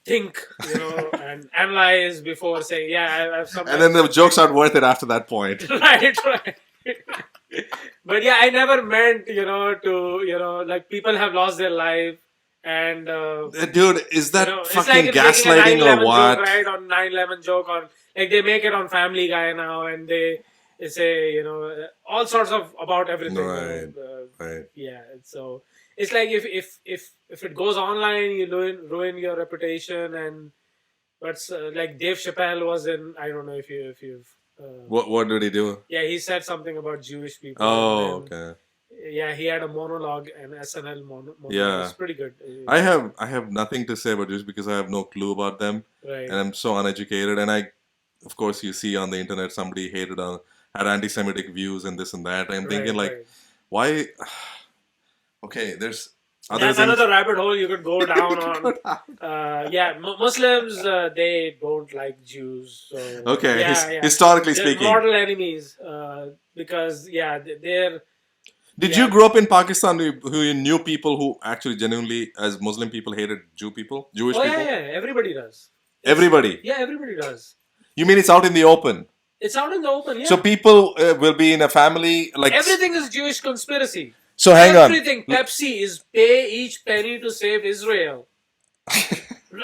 S2: think, and analyze before saying,
S1: And then the jokes aren't worth it after that point.
S2: right. But I never meant, to, like people have lost their life. And
S1: dude, is that fucking
S2: it's like
S1: gaslighting or what?
S2: Joke, right? On 9/11 joke, on like they make it on Family Guy now, and they say all sorts of about everything.
S1: Right.
S2: Yeah. So it's like if it goes online, you ruin your reputation. And but like Dave Chappelle was in. I don't know if you've.
S1: What did he do?
S2: Yeah, he said something about Jewish people.
S1: Oh, okay.
S2: Yeah, he had a monologue, an SNL monologue.
S1: Yeah,
S2: it's pretty good.
S1: I have nothing to say about Jews because I have no clue about them,
S2: right.
S1: And I'm so uneducated. And of course, you see on the internet somebody had anti-Semitic views and this and that. I'm thinking like, why? Okay, there's
S2: that's another rabbit hole you could go down on. Muslims they don't like Jews. So,
S1: okay, historically
S2: they're
S1: speaking,
S2: mortal enemies because they're.
S1: Did you grow up in Pakistan who you knew people who actually genuinely, as Muslim people, hated Jewish people?
S2: Yeah, everybody does.
S1: Everybody?
S2: Yeah, everybody does.
S1: You mean it's out in the open?
S2: It's out in the open, yeah.
S1: So people will be in a family like...
S2: Everything is Jewish conspiracy.
S1: So hang on.
S2: Everything. Pepsi is pay each penny to save Israel.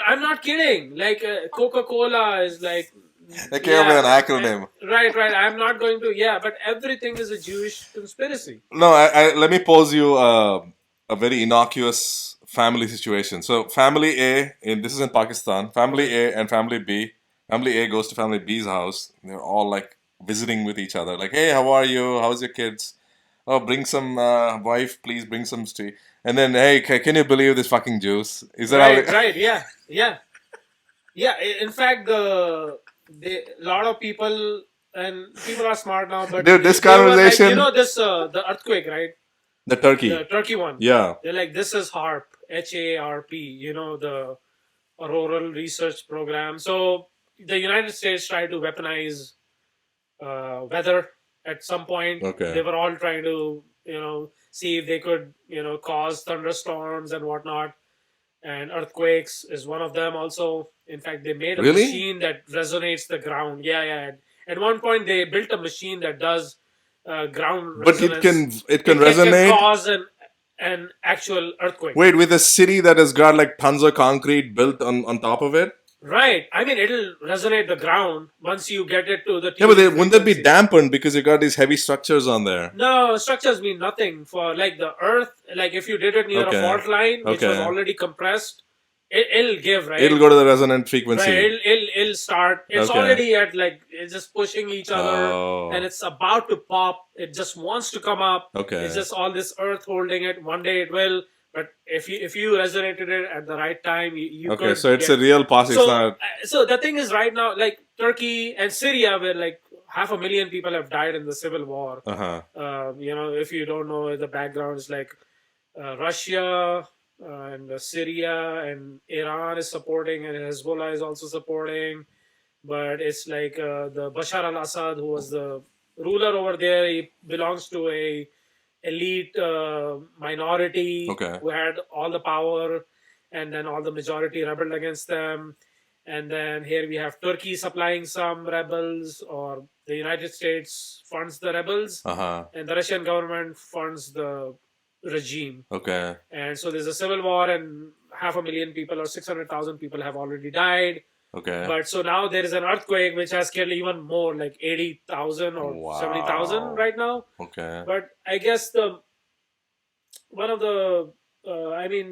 S2: I'm not kidding. Like Coca-Cola is like...
S1: They came up with an acronym.
S2: Right. I'm not going to... but everything is a Jewish conspiracy.
S1: No, let me pose you a very innocuous family situation. So family A, this is in Pakistan, family A and family B. Family A goes to family B's house. They're all like visiting with each other. Like, hey, how are you? How's your kids? Oh, bring some, wife, please bring some tea. And then, hey, can you believe this fucking juice? Is that how
S2: Right, yeah. Yeah, in fact, a lot of people, and people are smart now, but
S1: dude, this conversation...
S2: Like, the earthquake, right?
S1: The Turkey.
S2: The Turkey one.
S1: Yeah.
S2: They're like, this is HARP, HARP, the Rural Research Program. So, the United States tried to weaponize weather at some point.
S1: Okay.
S2: They were all trying to, see if they could, cause thunderstorms and whatnot. And earthquakes is one of them also. In fact, they made a
S1: Really?
S2: machine that resonates the ground. Yeah. At one point, they built a machine that does ground
S1: But
S2: resonance.
S1: it can
S2: It
S1: resonate.
S2: can cause an actual earthquake.
S1: Wait, with a city that has got like tons of concrete built on top of it?
S2: Right. I mean, it'll resonate the ground once you get it to the
S1: Yeah, but
S2: tuning
S1: wouldn't that be
S2: frequency.
S1: dampened because you got these heavy structures on there?
S2: No, structures mean nothing for like the earth. Like if you did it near
S1: Okay.
S2: a fault line, which was
S1: Okay.
S2: already compressed, it'll give, right?
S1: It'll go to the resonant frequency.
S2: Right, it'll start. It's
S1: Okay.
S2: already at like it's just pushing each other,
S1: Oh.
S2: and it's about to pop. It just wants to come up.
S1: Okay.
S2: It's just all this earth holding it. One day it will. But if you resonated it at the right time, you
S1: Okay,
S2: could
S1: so it's
S2: get,
S1: a real posse. It's
S2: so,
S1: not.
S2: so the thing is right now, like Turkey and Syria, where like 500,000 people have died in the civil war.
S1: Uh-huh.
S2: If you don't know the background, it's like Russia and Syria and Iran is supporting, and Hezbollah is also supporting. But it's like the Bashar al-Assad, who was the ruler over there, he belongs to a elite minority
S1: Okay.
S2: who had all the power, and then all the majority rebelled against them. And then here we have Turkey supplying some rebels, or the United States funds the rebels,
S1: Uh-huh.
S2: and the Russian government funds the regime.
S1: Okay.
S2: And so there's a civil war, and 500,000 people or 600,000 people have already died.
S1: Okay.
S2: But so now there is an earthquake which has killed even more, like 80,000 or
S1: Wow.
S2: 70,000 right now.
S1: Okay.
S2: But I guess one of the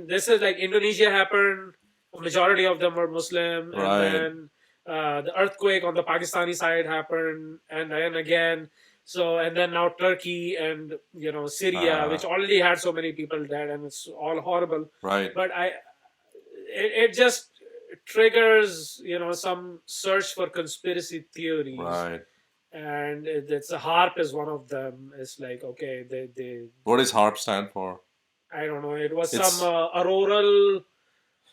S2: this is like Indonesia happened. A majority of them were Muslim, and
S1: Right.
S2: then the earthquake on the Pakistani side happened, and then again. So and then now Turkey and Syria, which already had so many people dead, and it's all horrible.
S1: Right.
S2: But it just triggers some search for conspiracy theories.
S1: Right.
S2: And it's a HARP is one of them. It's like, okay, they
S1: What does HARP stand for?
S2: I don't know. It was
S1: It's-
S2: some auroral.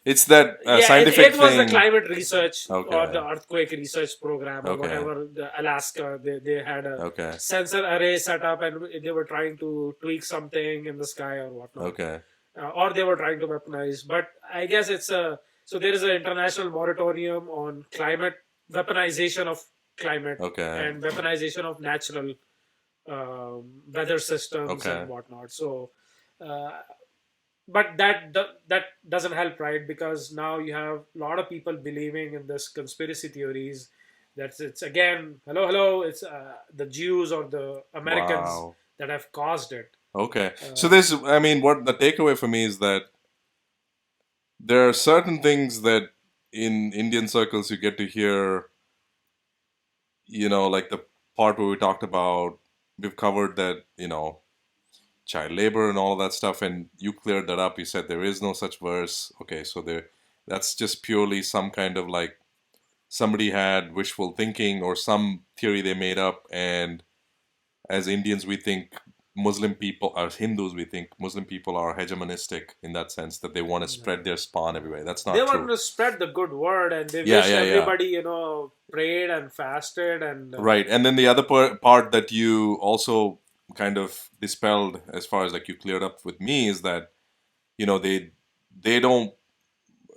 S1: It's that
S2: Yeah,
S1: scientific
S2: it was the
S1: thing.
S2: climate research
S1: Okay.
S2: or the earthquake research program or
S1: Okay.
S2: whatever. The Alaska, they had a
S1: Okay.
S2: sensor array set up, and they were trying to tweak something in the sky or whatnot.
S1: Okay.
S2: Or they were trying to weaponize. But I guess so there is an international moratorium on climate weaponization of climate
S1: Okay.
S2: and weaponization of natural weather systems
S1: Okay.
S2: and whatnot. So, but that doesn't help, right? Because now you have a lot of people believing in this conspiracy theories. That it's again, hello, it's the Jews or the Americans
S1: Wow.
S2: that have caused it.
S1: Okay. So what the takeaway for me is that there are certain things that in Indian circles you get to hear, like the part where we talked about, we've covered that, child labor and all of that stuff, and you cleared that up. You said there is no such verse. Okay, so that's just purely some kind of like somebody had wishful thinking or some theory they made up, and as Indians we think Muslim people, as Hindus we think Muslim people are hegemonistic in that sense, that they want to spread their spawn everywhere. That's not
S2: They
S1: true.
S2: want to spread the good word, and they
S1: Yeah,
S2: wish
S1: yeah, yeah.
S2: everybody prayed and fasted and
S1: Right. And then the other part that you also kind of dispelled, as far as like you cleared up with me, is that they don't,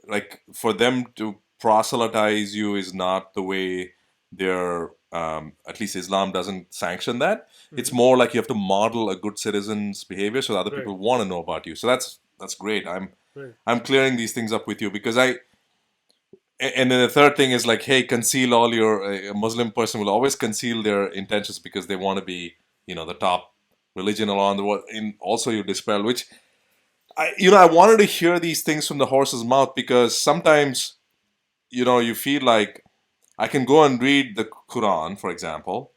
S1: like, for them to proselytize you is not the way they're at least Islam doesn't sanction that. It's more like you have to model a good citizen's behavior so that other
S2: Right.
S1: people want to know about you. So that's great.
S2: Right.
S1: I'm clearing these things up with you because and then the third thing is like, hey, conceal all a Muslim person will always conceal their intentions because they want to be, the top religion around the world. And also you dispel, which I wanted to hear these things from the horse's mouth because sometimes, you feel like I can go and read the Quran, for example.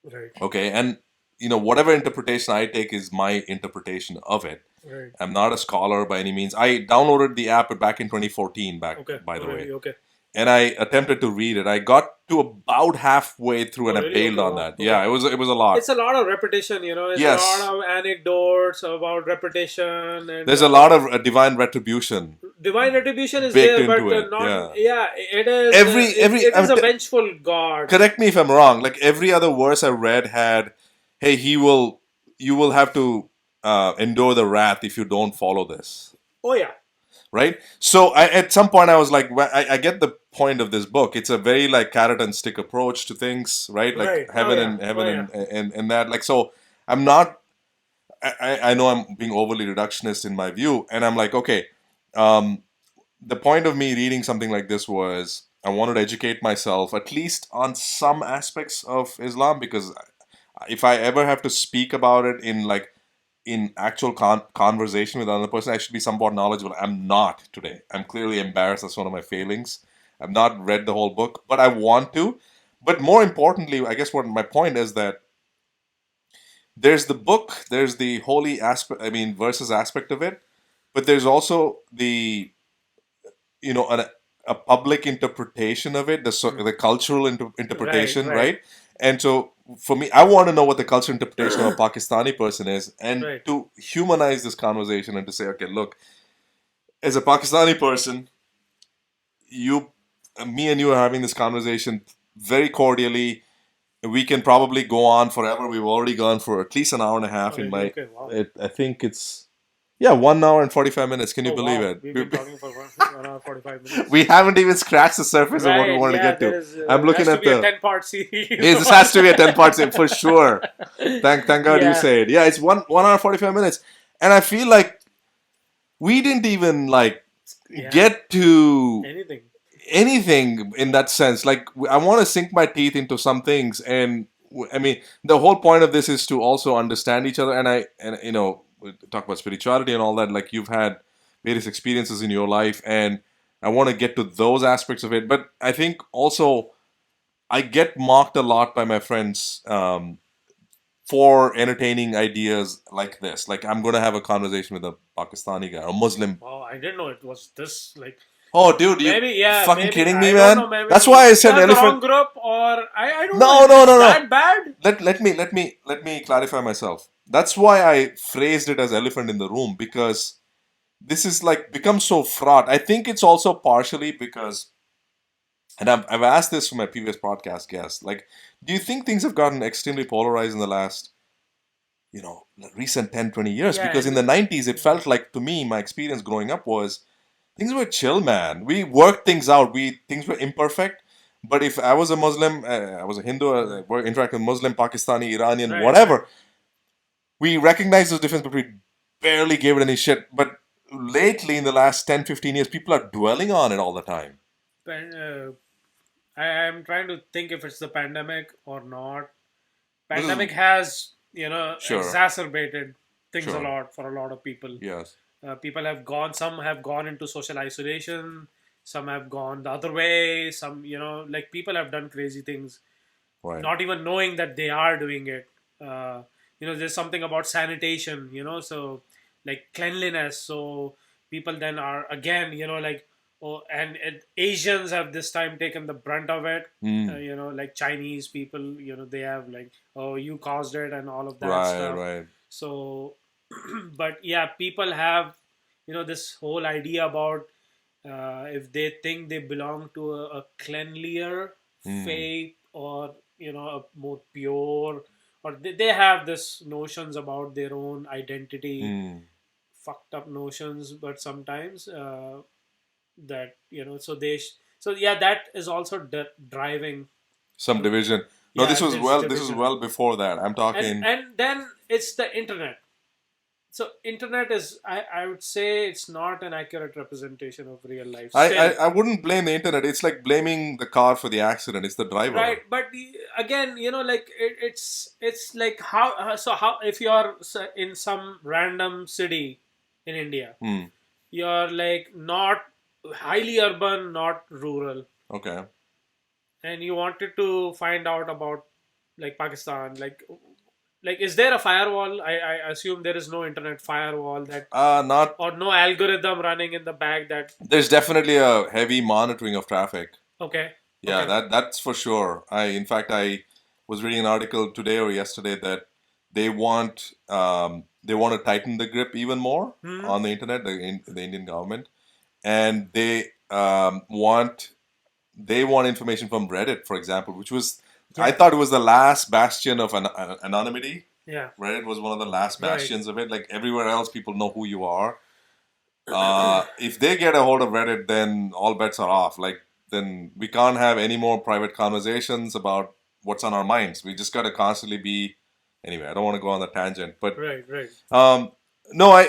S2: Right.
S1: Okay. And, whatever interpretation I take is my interpretation of it.
S2: Right.
S1: I'm not a scholar by any means. I downloaded the app back in 2014, by the way.
S2: Okay.
S1: And I attempted to read it. I got to about halfway through and I
S2: Really?
S1: bailed
S2: Okay,
S1: on
S2: wow.
S1: that.
S2: Okay.
S1: Yeah, it was a lot.
S2: It's a lot of repetition, It's
S1: Yes.
S2: a lot of anecdotes about repetition. And
S1: There's a lot of divine retribution.
S2: divine retribution is
S1: baked
S2: there, but
S1: into it.
S2: not.
S1: Yeah.
S2: It is. It
S1: I
S2: is
S1: mean,
S2: a vengeful God.
S1: correct me if I'm wrong. Like every other verse I read had, hey, you will have to endure the wrath if you don't follow this.
S2: Oh yeah.
S1: Right. So at some point I was like, I get the point of this book. It's a very like carrot and stick approach to things, right? Like
S2: Right. Oh yeah. Oh yeah.
S1: and that. Like so, I'm not. I know I'm being overly reductionist in my view, and I'm like, okay. Um, the point of me reading something like this was I wanted to educate myself at least on some aspects of Islam, because if I ever have to speak about it in actual conversation with another person, I should be somewhat knowledgeable. I'm not today. I'm clearly embarrassed. That's one of my failings. I've not read the whole book, but I want to. But more importantly, I guess what my point is that there's the book, there's the holy aspect, I mean, verses aspect of it, but there's also the a public interpretation of it, the cultural
S2: Right.
S1: interpretation,
S2: Right.
S1: right? And so for me, I want to know what the cultural interpretation of a Pakistani person is, and
S2: Right.
S1: to humanize this conversation and to say, okay, look, as a Pakistani person, you, me, and you are having this conversation very cordially. We can probably go on forever. We've already gone for at least an hour and a half.
S2: Oh,
S1: In
S2: really?
S1: my,
S2: Okay. Wow.
S1: I think it's 1 hour and 45 minutes. Can you
S2: Oh
S1: believe
S2: wow.
S1: it?
S2: We've been talking for 1 hour 45 minutes.
S1: We haven't even scratched the surface of what we
S2: Right.
S1: wanted to
S2: Yeah.
S1: get
S2: There
S1: to.
S2: is.
S1: I'm looking
S2: Has to
S1: at
S2: be a
S1: the.
S2: 10-part series.
S1: This has to be a 10 part for sure. Thank God you
S2: Yeah.
S1: say it. Yeah, it's 1 hour 45 minutes, and I feel like we didn't even like
S2: Yeah.
S1: get to
S2: Anything.
S1: anything in that sense. Like I want to sink my teeth into some things, and I mean the whole point of this is to also understand each other. And we talk about spirituality and all that. Like you've had various experiences in your life, and I want to get to those aspects of it. But I think also I get mocked a lot by my friends for entertaining ideas like this. Like I'm gonna have a conversation with a Pakistani guy or Muslim.
S2: Wow. I didn't know it was this like.
S1: Oh, dude, you
S2: Maybe, yeah,
S1: fucking
S2: maybe.
S1: kidding me,
S2: I don't know.
S1: man?
S2: Maybe
S1: That's why I
S2: you
S1: said
S2: have the wrong
S1: elephant.
S2: group, or I don't know.
S1: No,
S2: Is
S1: no,
S2: it
S1: no, no.
S2: that bad?
S1: Let me clarify myself. That's why I phrased it as elephant in the room, because this is like become so fraught. I think it's also partially because, and I've asked this from my previous podcast guests. Like, do you think things have gotten extremely polarized in the last, recent 10, 20 years?
S2: Yeah.
S1: Because in the 90s, it felt like, to me, my experience growing up was things were chill, man. We worked things out. Things were imperfect. But if I was a Muslim, I was a Hindu, we interact with Muslim, Pakistani, Iranian,
S2: Right.
S1: whatever, we recognized those differences, but we barely gave it any shit. But lately, in the last 10, 15 years, people are dwelling on it all the time.
S2: I am trying to think if it's the pandemic or not.
S1: This is-
S2: Pandemic has,
S1: Sure.
S2: exacerbated things a
S1: Sure.
S2: lot for a lot of people.
S1: Yes.
S2: People have gone. Some have gone into social isolation. Some have gone the other way. Some, like people have done crazy things,
S1: Right.
S2: not even knowing that they are doing it. There's something about sanitation. So like cleanliness. So people then are again, like, oh, and Asians have this time taken the brunt of it. Like Chinese people, they have like, oh, you caused it and all of that
S1: Right,
S2: stuff.
S1: right.
S2: So, but yeah, people have, this whole idea about if they think they belong to a cleanlier faith, or a more pure, or they have this notions about their own identity, fucked up notions, but sometimes that so yeah, that is also driving
S1: Some division. No,
S2: yeah,
S1: this was
S2: this
S1: This was
S2: division.
S1: well before that. I'm talking.
S2: And then it's the internet. So internet is, I would say, it's not an accurate representation of real life
S1: I,
S2: still.
S1: I wouldn't blame the internet. It's like blaming the car for the accident. It's the driver.
S2: Right, but again, like it's like how if you're in some random city in India, you're like not highly urban, not rural,
S1: Okay.
S2: and you wanted to find out about like Pakistan, like is there a firewall? I assume there is no internet firewall that,
S1: Not.
S2: or no algorithm running in the back that.
S1: There's definitely a heavy monitoring of traffic.
S2: Okay.
S1: Yeah,
S2: Okay.
S1: that's for sure. In fact, I was reading an article today or yesterday that they want to tighten the grip even more on the internet, the Indian government, and they want information from Reddit, for example, which was I thought it was the last bastion of anonymity.
S2: Yeah.
S1: Reddit was one of the last
S2: Right.
S1: bastions of it. Like everywhere else, people know who you are. If they get a hold of Reddit, then all bets are off. Like then we can't have any more private conversations about what's on our minds. We just got to constantly be. Anyway, I don't want to go on the tangent, but
S2: Right.
S1: no,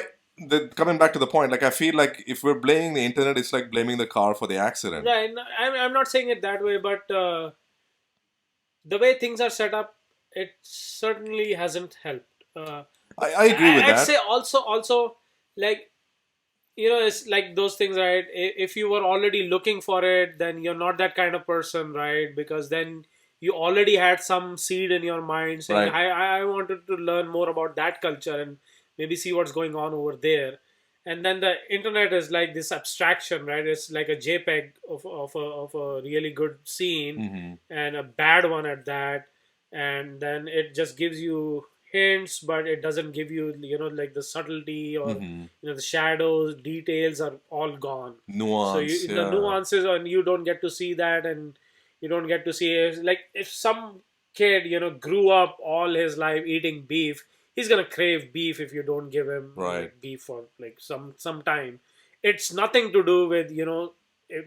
S1: coming back to the point, like I feel like if we're blaming the internet, it's like blaming the car for the accident.
S2: Right. No, I'm not saying it that way, but the way things are set up, it certainly hasn't helped.
S1: I agree with
S2: I'd
S1: that.
S2: say also like, it's like those things, right? If you were already looking for it, then you're not that kind of person, right? Because then you already had some seed in your mind saying,
S1: Right.
S2: I wanted to learn more about that culture and maybe see what's going on over there. And then the internet is like this abstraction, right? It's like a JPEG of a really good scene
S1: Mm-hmm.
S2: and a bad one at that. And then it just gives you hints, but it doesn't give you, like the subtlety or
S1: Mm-hmm.
S2: the shadows, details are all gone. So
S1: Nuance,
S2: the
S1: yeah.
S2: nuances, and you don't get to see that, and you don't get to see it. Like if some kid grew up all his life eating beef, he's gonna crave beef if you don't give him
S1: Right.
S2: beef for like some time. It's nothing to do with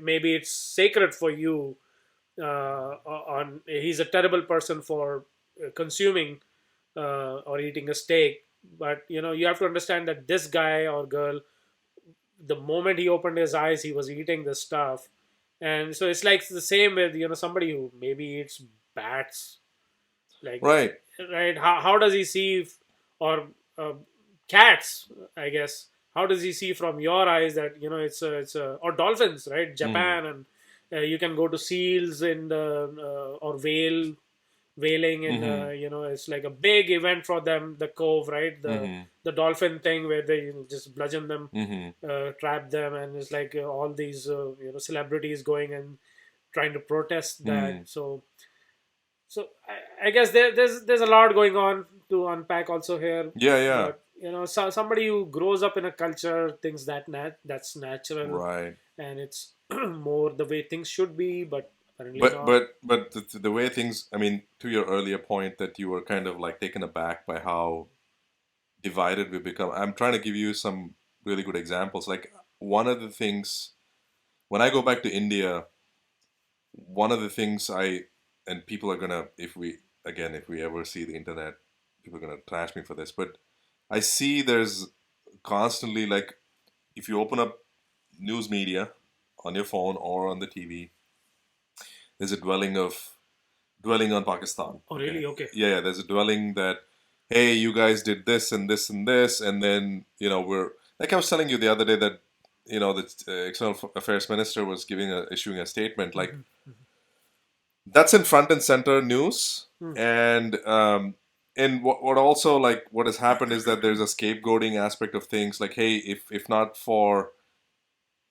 S2: maybe it's sacred for you. On He's a terrible person for consuming or eating a steak, but you have to understand that this guy or girl, the moment he opened his eyes, he was eating the stuff. And so it's like the same with somebody who maybe eats bats, like,
S1: Right.
S2: right? How does he see or uh, cats, I guess, how does he see from your eyes that it's or dolphins, right? Japan, and you can go to seals in the or whaling, and
S1: Mm-hmm.
S2: it's like a big event for them, the cove, right? the
S1: Mm-hmm.
S2: the dolphin thing where they just bludgeon them,
S1: Mm-hmm.
S2: trap them, and it's like all these celebrities going and trying to protest that.
S1: Mm-hmm.
S2: So I guess there's a lot going on to unpack also here.
S1: Yeah, yeah.
S2: But somebody who grows up in a culture thinks that's natural,
S1: Right.
S2: and it's more the way things should be, but apparently
S1: But
S2: not.
S1: but but the way things, I mean, to your earlier point that you were kind of like taken aback by how divided we become. I'm trying to give you some really good examples. Like one of the things when I go back to India, one of the things and people are gonna, if we ever see the internet, people are gonna trash me for this, but I see there's constantly, like, if you open up news media on your phone or on the TV, there's a dwelling on Pakistan.
S2: Oh, really? Okay.
S1: Yeah, there's a dwelling that, hey, you guys did this and this and this, and then we're like I was telling you the other day that the external affairs minister was issuing a statement like that's in front and center news,
S2: Mm.
S1: and what also, like, what has happened is that there's a scapegoating aspect of things, like, hey, if not for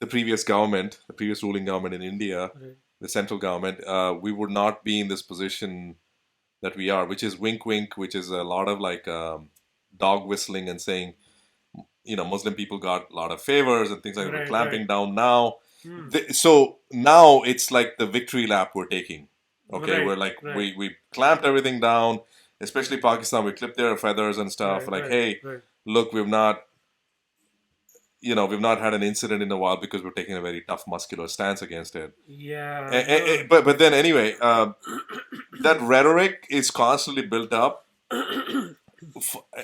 S1: the previous government, the previous ruling government in India,
S2: Right.
S1: the central government, we would not be in this position that we are, which is wink wink, which is a lot of like dog whistling and saying, Muslim people got a lot of favors and things like that. We're
S2: Right,
S1: clamping
S2: right.
S1: down now.
S2: Hmm.
S1: So now it's like the victory lap we're taking. Okay,
S2: Right,
S1: we're like
S2: right.
S1: we clamped everything down, especially Pakistan. We clipped their feathers and stuff.
S2: Right,
S1: Like,
S2: right,
S1: hey,
S2: right.
S1: look, we've not had an incident in a while because we're taking a very tough, muscular stance against it.
S2: Yeah. No.
S1: But then anyway, that rhetoric is constantly built up,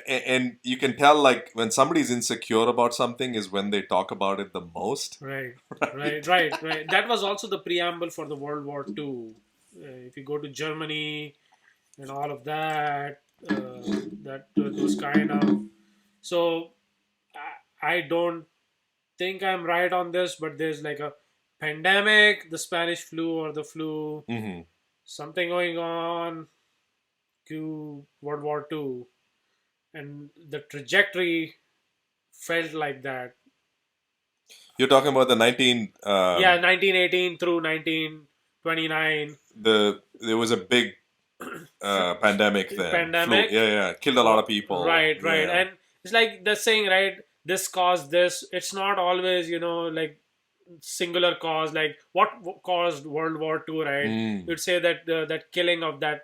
S1: and you can tell, like, when somebody's insecure about something is when they talk about it the most.
S2: Right,
S1: Right.
S2: right. That was also the preamble for the World War II. If you go to Germany and all of that, that was kind of. So I don't think I'm right on this, but there's like a pandemic, the Spanish flu or the flu,
S1: Hmm.
S2: something going on to World War II, and the trajectory felt like that.
S1: You're talking about the 19
S2: Yeah, 1918 through 1929.
S1: there was a big pandemic then, flu.
S2: Pandemic.
S1: Yeah, killed a lot of people.
S2: Right.
S1: Yeah.
S2: And it's like the saying, right? This caused this. It's not always, like singular cause, like what caused World War II, right? You'd say that that killing of the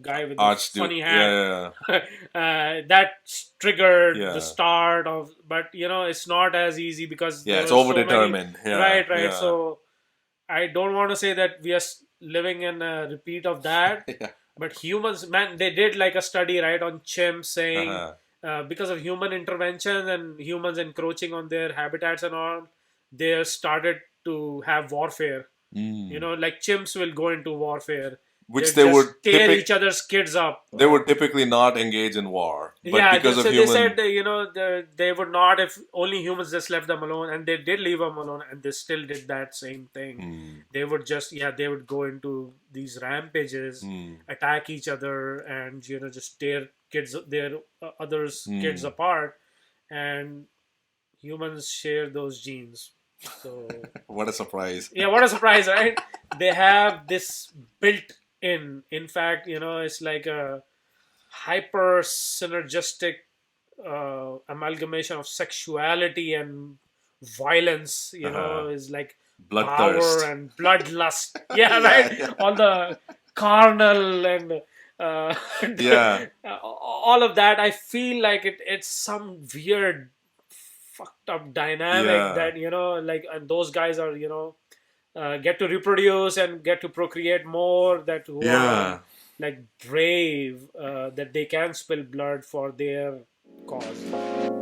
S2: guy with the
S1: Archduke.
S2: funny
S1: Yeah,
S2: hat, that triggered
S1: yeah.
S2: the start of. But it's not as easy because
S1: Yeah,
S2: there
S1: it's
S2: were so many.
S1: overdetermined. Yeah,
S2: Right.
S1: yeah.
S2: So I don't want to say that we are living in a repeat of that.
S1: Yeah.
S2: But humans, man, they did like a study, right, on chimps saying because of human intervention and humans encroaching on their habitats and all, they started to have warfare. Like chimps will go into warfare.
S1: Which
S2: They'd
S1: they
S2: just
S1: would
S2: tear each other's kids up.
S1: They would typically not engage in war, but
S2: Yeah,
S1: because of
S2: so
S1: human,
S2: they said they would not if only humans just left them alone, and they did leave them alone, and they still did that same thing. They would just they would go into these rampages, attack each other, and just tear their others' kids apart, and humans share those genes. So
S1: what a surprise!
S2: yeah, what a surprise, right? They have this built in. In fact, it's like a hyper synergistic amalgamation of sexuality and violence. Is like
S1: Bloodthirst.
S2: power and bloodlust. Yeah, right.
S1: Yeah.
S2: All the carnal and all of that. I feel like it's some weird fucked up dynamic that like, and those guys are get to reproduce and get to procreate more, that who are like brave, that they can spill blood for their cause.